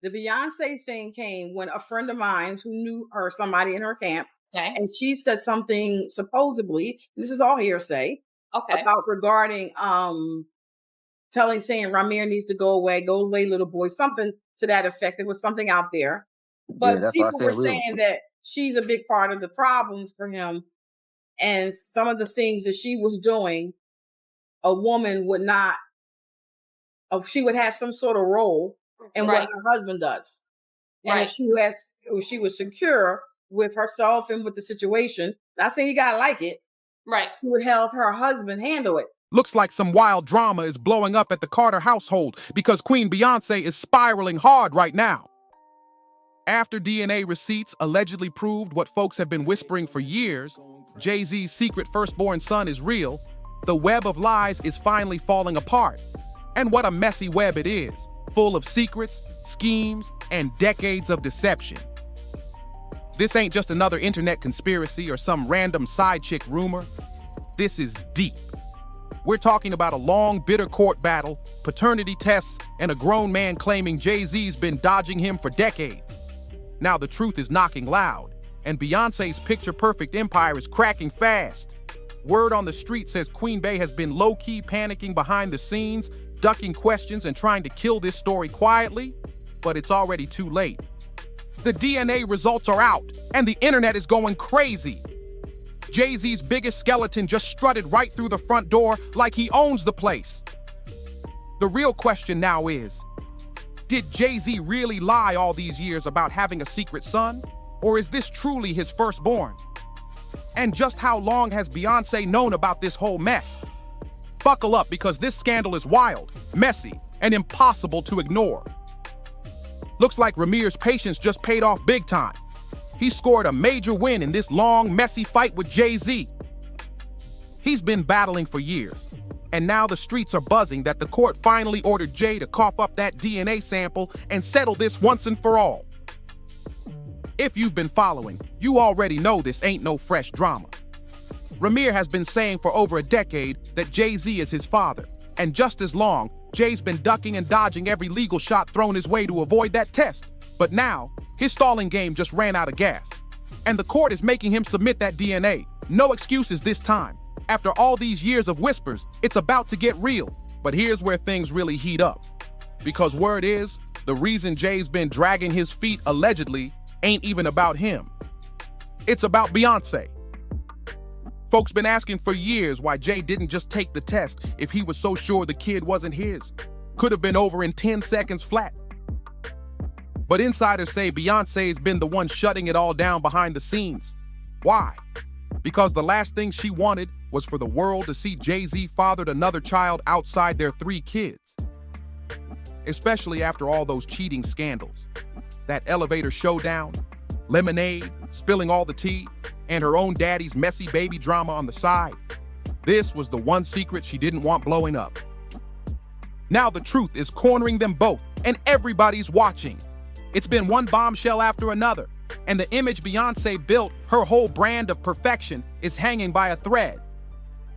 The Beyonce thing came when a friend of mine who knew her, somebody in her camp, Okay. and she said something supposedly, this is all hearsay, Okay. about regarding saying Ramir needs to go away, little boy, something to that effect. There was something out there. But Yeah, that's why I people were said we were. saying that she's a big part of the problems for him. And some of the things that she was doing, a woman would not, she would have some sort of role in what Right. her husband does. And Right. if she was secure with herself and with the situation, not saying you gotta like it, Right. she would help her husband handle it. Looks like some wild drama is blowing up at the Carter household because Queen Beyoncé is spiraling hard right now. After DNA receipts allegedly proved what folks have been whispering for years, JayZ's secret firstborn son is real, the web of lies is finally falling apart. And what a messy web it is, full of secrets, schemes, and decades of deception. This ain't just another internet conspiracy or some random side chick rumor. This is deep. We're talking about a long, bitter court battle, paternity tests, and a grown man claiming JayZ's been dodging him for decades. Now the truth is knocking loud, and Beyoncé's picture-perfect empire is cracking fast. Word on the street says Queen Bey has been low-key panicking behind the scenes, ducking questions and trying to kill this story quietly, but it's already too late. The DNA results are out, and the internet is going crazy. JayZ's biggest skeleton just strutted right through the front door like he owns the place. The real question now is, did JayZ really lie all these years about having a secret son? Or is this truly his firstborn? And just how long has Beyoncé known about this whole mess? Buckle up because this scandal is wild, messy, and impossible to ignore. Looks like Ramir's patience just paid off big time. He scored a major win in this long, messy fight with JayZ. He's been battling for years, and now the streets are buzzing that the court finally ordered Jay to cough up that DNA sample and settle this once and for all. If you've been following, you already know this ain't no fresh drama. Ramir has been saying for over a decade that JayZ is his father, and just as long, Jay's been ducking and dodging every legal shot thrown his way to avoid that test. But now, his stalling game just ran out of gas. And the court is making him submit that DNA. No excuses this time. After all these years of whispers, it's about to get real. But here's where things really heat up. Because word is, the reason Jay's been dragging his feet allegedly ain't even about him. It's about Beyoncé. Folks been asking for years why Jay didn't just take the test if he was so sure the kid wasn't his. Could have been over in 10 seconds flat. But insiders say Beyoncé's been the one shutting it all down behind the scenes. Why? Because the last thing she wanted was for the world to see JayZ fathered another child outside their 3 kids. Especially after all those cheating scandals. That elevator showdown, Lemonade, spilling all the tea, and her own daddy's messy baby drama on the side. This was the one secret she didn't want blowing up. Now the truth is cornering them both, and everybody's watching. It's been one bombshell after another, and the image Beyoncé built, her whole brand of perfection, is hanging by a thread.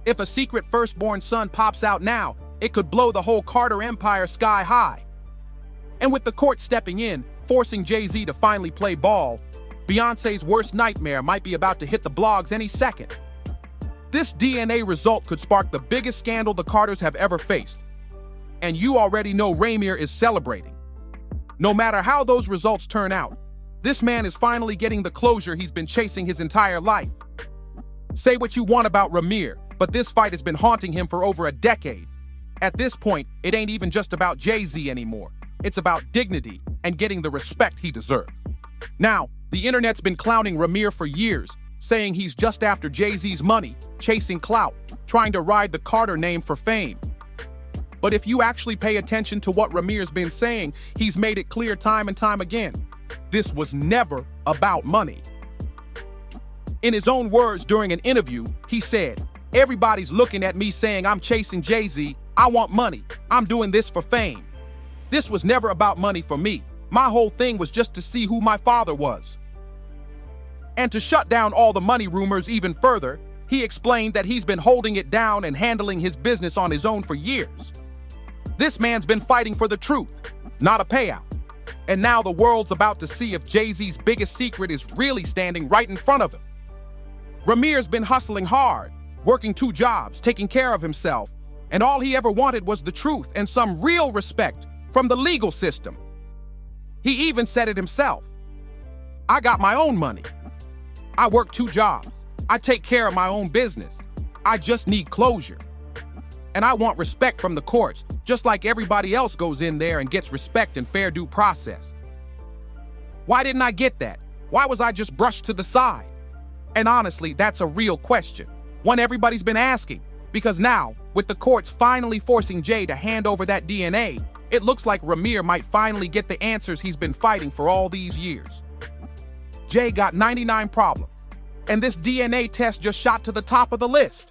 If a secret firstborn son pops out now, it could blow the whole Carter empire sky high. And with the court stepping in, forcing JayZ to finally play ball, Beyoncé's worst nightmare might be about to hit the blogs any second. This DNA result could spark the biggest scandal the Carters have ever faced. And you already know Ramir is celebrating. No matter how those results turn out, this man is finally getting the closure he's been chasing his entire life. Say what you want about Ramir, but this fight has been haunting him for over a decade. At this point, it ain't even just about JayZ anymore. It's about dignity and getting the respect he deserves. Now, the internet's been clowning Ramir for years, saying he's just after JayZ's money, chasing clout, trying to ride the Carter name for fame. But if you actually pay attention to what Ramir's been saying, he's made it clear time and time again. This was never about money. In his own words during an interview, he said, "Everybody's looking at me saying I'm chasing JayZ, I want money, I'm doing this for fame. This was never about money for me. My whole thing was just to see who my father was." And to shut down all the money rumors even further, he explained that he's been holding it down and handling his business on his own for years. This man's been fighting for the truth, not a payout. And now the world's about to see if JayZ's biggest secret is really standing right in front of him. Ramir's been hustling hard, working 2 jobs, taking care of himself, and all he ever wanted was the truth and some real respect from the legal system. He even said it himself. I got my own money. I work 2 jobs. I take care of my own business. I just need closure. And I want respect from the courts, just like everybody else goes in there and gets respect and fair due process. Why didn't I get that? Why was I just brushed to the side? And honestly, that's a real question, one everybody's been asking, because now, with the courts finally forcing Jay to hand over that DNA, it looks like Ramir might finally get the answers he's been fighting for all these years. Jay got 99 problems, and this DNA test just shot to the top of the list.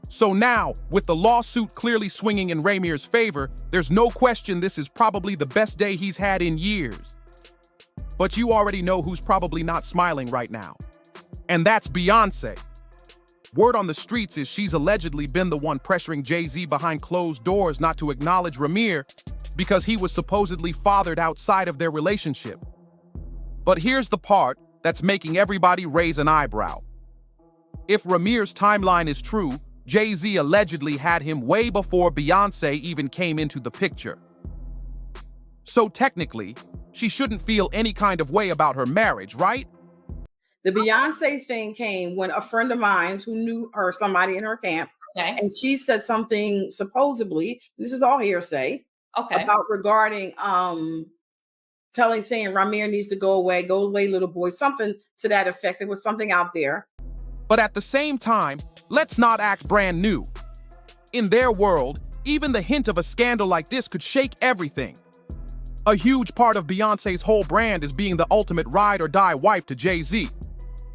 So now, with the lawsuit clearly swinging in Ramir's favor, there's no question this is probably the best day he's had in years. But you already know who's probably not smiling right now. And that's Beyoncé. Word on the streets is she's allegedly been the one pressuring JayZ behind closed doors not to acknowledge Ramir because he was supposedly fathered outside of their relationship. But here's the part that's making everybody raise an eyebrow. If Ramir's timeline is true, JayZ allegedly had him way before Beyoncé even came into the picture. So technically, she shouldn't feel any kind of way about her marriage, right? The Beyoncé thing came when a friend of mine who knew her, somebody in her camp, and she said something supposedly, this is all hearsay, about regarding saying Ramir needs to go away, little boy, something to that effect. There was something out there. But at the same time, let's not act brand new. In their world, even the hint of a scandal like this could shake everything. A huge part of Beyoncé's whole brand is being the ultimate ride-or-die wife to JayZ.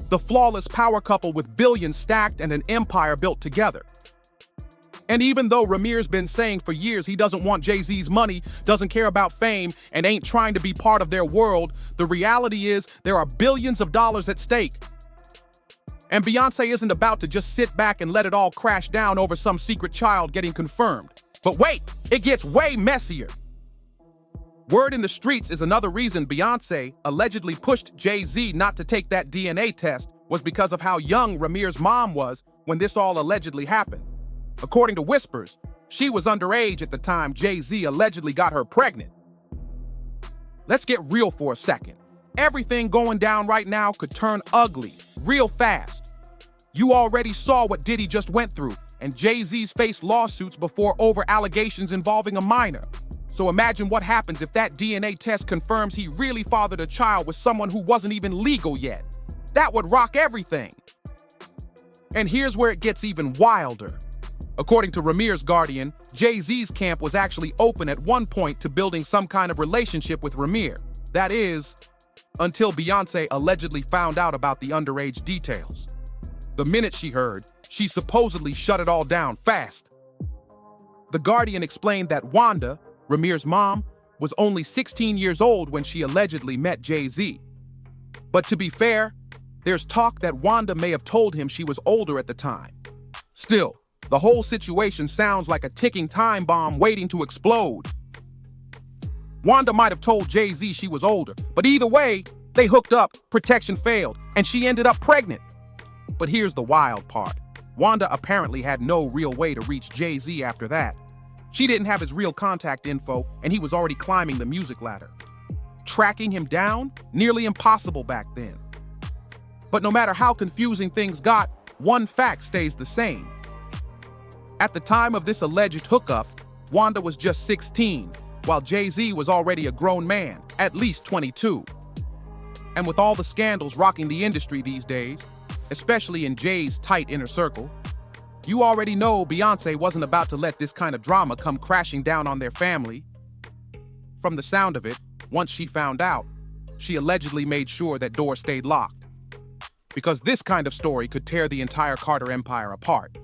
The flawless power couple with billions stacked and an empire built together. And even though Ramir's been saying for years he doesn't want JayZ's money, doesn't care about fame, and ain't trying to be part of their world, the reality is there are billions of dollars at stake. And Beyoncé isn't about to just sit back and let it all crash down over some secret child getting confirmed. But wait, it gets way messier. Word in the streets is another reason Beyoncé allegedly pushed JayZ not to take that DNA test was because of how young Ramir's mom was when this all allegedly happened. According to whispers, she was underage at the time JayZ allegedly got her pregnant. Let's get real for a second. Everything going down right now could turn ugly real fast. You already saw what Diddy just went through, and JayZ's faced lawsuits before over allegations involving a minor. So imagine what happens if that DNA test confirms he really fathered a child with someone who wasn't even legal yet. That would rock everything. And here's where it gets even wilder. According to Ramir's guardian, JayZ's camp was actually open at one point to building some kind of relationship with Ramir. That is, until Beyoncé allegedly found out about the underage details. The minute she heard, she supposedly shut it all down fast. The guardian explained that Wanda, Ramir's mom, was only 16 years old when she allegedly met JayZ. But to be fair, there's talk that Wanda may have told him she was older at the time. Still, the whole situation sounds like a ticking time bomb waiting to explode. Wanda might have told JayZ she was older, but either way, they hooked up, protection failed, and she ended up pregnant. But here's the wild part. Wanda apparently had no real way to reach JayZ after that. She didn't have his real contact info, and he was already climbing the music ladder. Tracking him down? Nearly impossible back then. But no matter how confusing things got, one fact stays the same. At the time of this alleged hookup, Wanda was just 16, while JayZ was already a grown man, at least 22. And with all the scandals rocking the industry these days, especially in Jay's tight inner circle, you already know Beyoncé wasn't about to let this kind of drama come crashing down on their family. From the sound of it, once she found out, she allegedly made sure that door stayed locked. Because this kind of story could tear the entire Carter empire apart.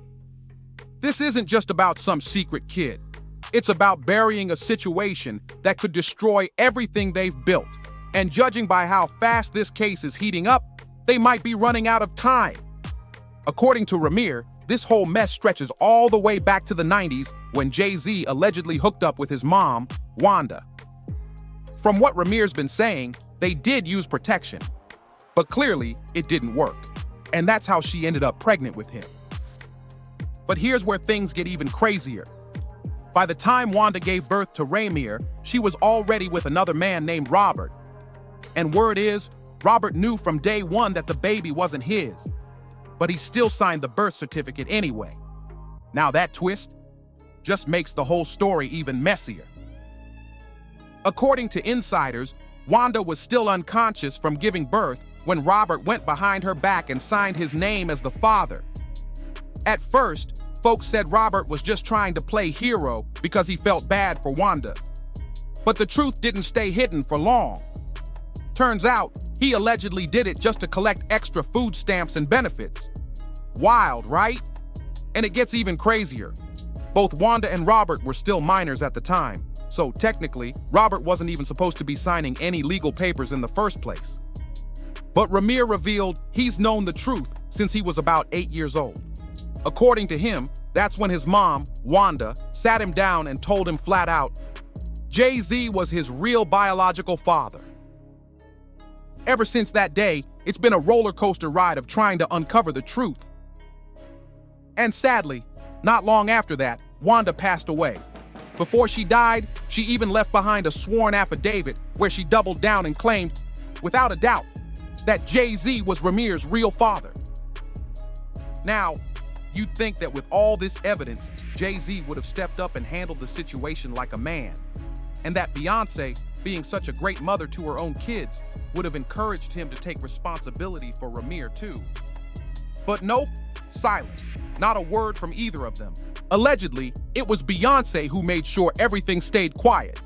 This isn't just about some secret kid. It's about burying a situation that could destroy everything they've built. And judging by how fast this case is heating up, they might be running out of time. According to Ramir, this whole mess stretches all the way back to the 90s when JayZ allegedly hooked up with his mom, Wanda. From what Ramir's been saying, they did use protection, but clearly it didn't work. And that's how she ended up pregnant with him. But here's where things get even crazier. By the time Wanda gave birth to Ramir, she was already with another man named Robert. And word is, Robert knew from day one that the baby wasn't his, but he still signed the birth certificate anyway. Now that twist just makes the whole story even messier. According to insiders, Wanda was still unconscious from giving birth when Robert went behind her back and signed his name as the father. At first, folks said Robert was just trying to play hero because he felt bad for Wanda. But the truth didn't stay hidden for long. Turns out, he allegedly did it just to collect extra food stamps and benefits. Wild, right? And it gets even crazier. Both Wanda and Robert were still minors at the time, so technically, Robert wasn't even supposed to be signing any legal papers in the first place. But Ramir revealed he's known the truth since he was about 8 years old. According to him, that's when his mom, Wanda, sat him down and told him flat out, JayZ was his real biological father. Ever since that day, it's been a roller coaster ride of trying to uncover the truth. And sadly, not long after that, Wanda passed away. Before she died, she even left behind a sworn affidavit where she doubled down and claimed, without a doubt, that JayZ was Ramir's real father. Now, you'd think that with all this evidence, JayZ would have stepped up and handled the situation like a man, and that Beyoncé, being such a great mother to her own kids, would have encouraged him to take responsibility for Ramir too. But nope, silence. Not a word from either of them. Allegedly, it was Beyoncé who made sure everything stayed quiet.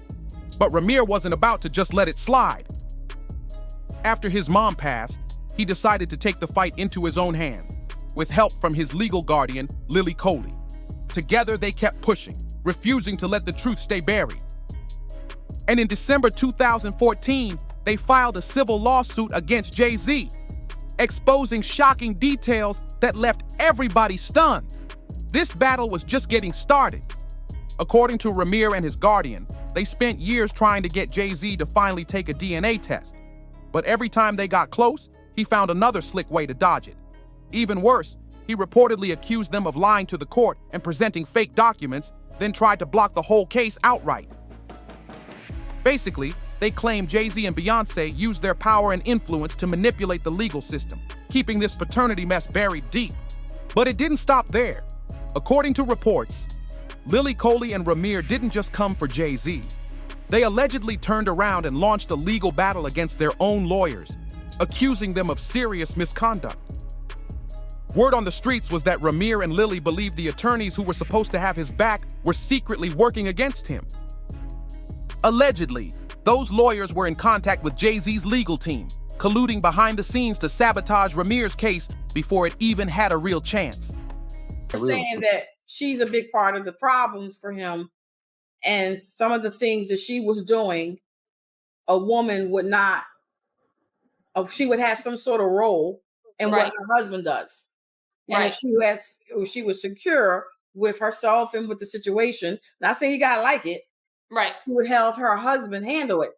But Ramir wasn't about to just let it slide. After his mom passed, he decided to take the fight into his own hands, with help from his legal guardian, Lily Coley. Together, they kept pushing, refusing to let the truth stay buried. And in December 2014, they filed a civil lawsuit against JayZ, exposing shocking details that left everybody stunned. This battle was just getting started. According to Ramir and his guardian, they spent years trying to get JayZ to finally take a DNA test. But every time they got close, he found another slick way to dodge it. Even worse, he reportedly accused them of lying to the court and presenting fake documents, then tried to block the whole case outright. Basically, they claim JayZ and Beyoncé used their power and influence to manipulate the legal system, keeping this paternity mess buried deep. But it didn't stop there. According to reports, Lily Coley and Ramir didn't just come for JayZ. They allegedly turned around and launched a legal battle against their own lawyers, accusing them of serious misconduct. Word on the streets was that Ramir and Lily believed the attorneys who were supposed to have his back were secretly working against him. Allegedly, those lawyers were in contact with JayZ's legal team, colluding behind the scenes to sabotage Ramir's case before it even had a real chance. Saying that she's a big part of the problems for him, and some of the things that she was doing, a woman would not, she would have some sort of role in what her husband does. And if she was secure with herself and with the situation, not saying you gotta like it, she would help her husband handle it.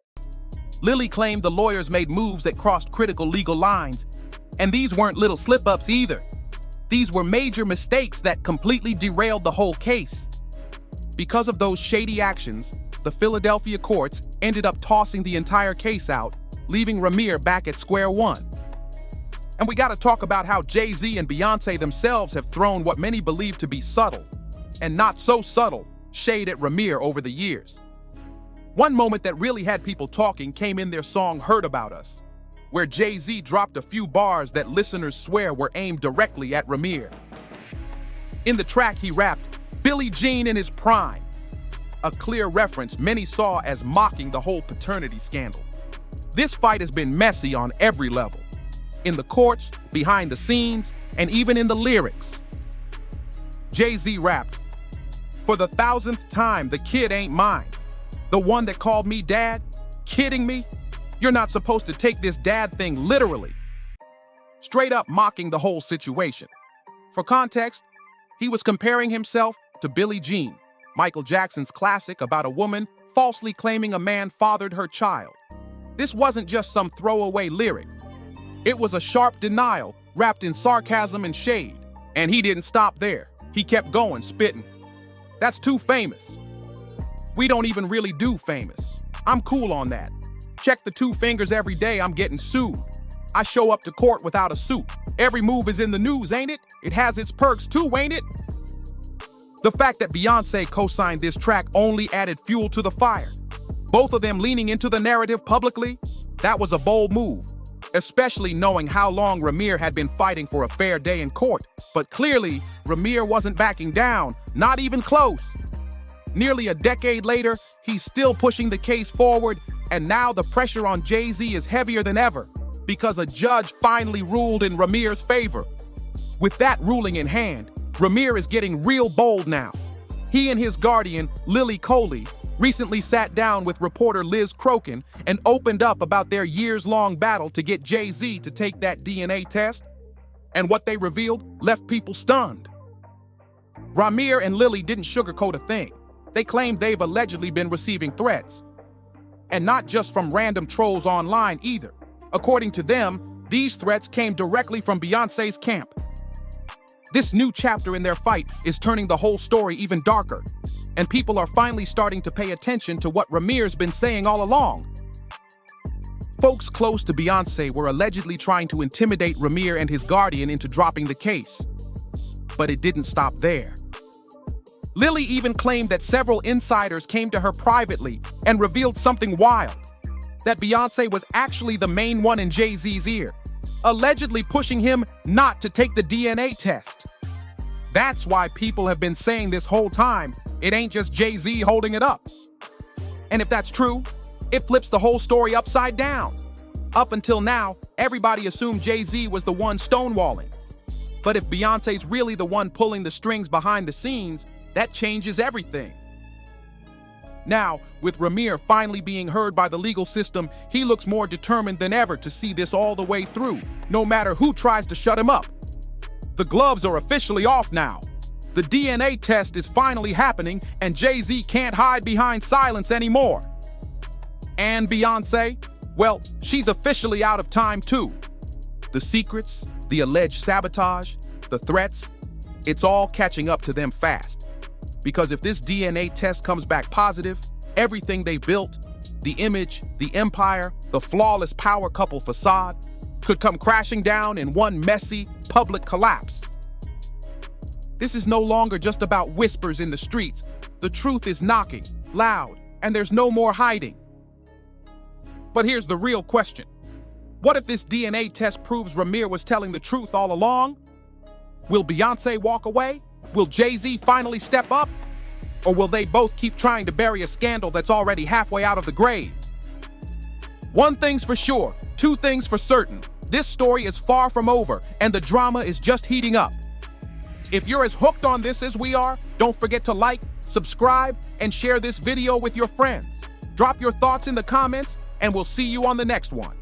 Lily claimed the lawyers made moves that crossed critical legal lines, and these weren't little slip-ups either. These were major mistakes that completely derailed the whole case. Because of those shady actions, the Philadelphia courts ended up tossing the entire case out, leaving Ramir back at square one. And we gotta talk about how JayZ and Beyoncé themselves have thrown what many believe to be subtle, and not so subtle, shade at Ramir over the years. One moment that really had people talking came in their song Heard About Us, where JayZ dropped a few bars that listeners swear were aimed directly at Ramir. In the track, he rapped, "Billie Jean in his prime," a clear reference many saw as mocking the whole paternity scandal. This fight has been messy on every level. In the courts, behind the scenes, and even in the lyrics. JayZ rapped, "For the 1,000th time, the kid ain't mine. The one that called me dad? Kidding me? You're not supposed to take this dad thing literally." Straight up mocking the whole situation. For context, he was comparing himself to Billie Jean, Michael Jackson's classic about a woman falsely claiming a man fathered her child. This wasn't just some throwaway lyric. It was a sharp denial wrapped in sarcasm and shade. And he didn't stop there. He kept going, spitting. That's too famous. We don't even really do famous. I'm cool on that. Check the 2 fingers every day, I'm getting sued. I show up to court without a suit. Every move is in the news, ain't it? It has its perks too, ain't it? The fact that Beyoncé co-signed this track only added fuel to the fire. Both of them leaning into the narrative publicly, that was a bold move. Especially knowing how long Ramir had been fighting for a fair day in court. But clearly, Ramir wasn't backing down, not even close. Nearly a decade later, he's still pushing the case forward, and now the pressure on JayZ is heavier than ever, because a judge finally ruled in Ramir's favor. With that ruling in hand, Ramir is getting real bold now. He and his guardian, Lily Coley, recently sat down with reporter Liz Crokin and opened up about their years-long battle to get JayZ to take that DNA test. And what they revealed left people stunned. Ramir and Lily didn't sugarcoat a thing. They claimed they've allegedly been receiving threats. And not just from random trolls online either. According to them, these threats came directly from Beyoncé's camp. This new chapter in their fight is turning the whole story even darker. And people are finally starting to pay attention to what Ramir's been saying all along. Folks close to Beyoncé were allegedly trying to intimidate Ramir and his guardian into dropping the case. But it didn't stop there. Lily even claimed that several insiders came to her privately and revealed something wild. That Beyoncé was actually the main one in JayZ's ear, allegedly pushing him not to take the DNA test. That's why people have been saying this whole time, it ain't just JayZ holding it up. And if that's true, it flips the whole story upside down. Up until now, everybody assumed JayZ was the one stonewalling. But if Beyoncé's really the one pulling the strings behind the scenes, that changes everything. Now, with Ramir finally being heard by the legal system, he looks more determined than ever to see this all the way through, no matter who tries to shut him up. The gloves are officially off now. The DNA test is finally happening, and JayZ can't hide behind silence anymore. And Beyoncé, well, she's officially out of time too. The secrets, the alleged sabotage, the threats, it's all catching up to them fast. Because if this DNA test comes back positive, everything they built, the image, the empire, the flawless power couple facade, could come crashing down in one messy, public collapse. This is no longer just about whispers in the streets. The truth is knocking, loud, and there's no more hiding. But here's the real question. What if this DNA test proves Ramir was telling the truth all along? Will Beyoncé walk away? Will JayZ finally step up? Or will they both keep trying to bury a scandal that's already halfway out of the grave? One thing's for sure, 2 things for certain. This story is far from over, and the drama is just heating up. If you're as hooked on this as we are, don't forget to like, subscribe, and share this video with your friends. Drop your thoughts in the comments, and we'll see you on the next one.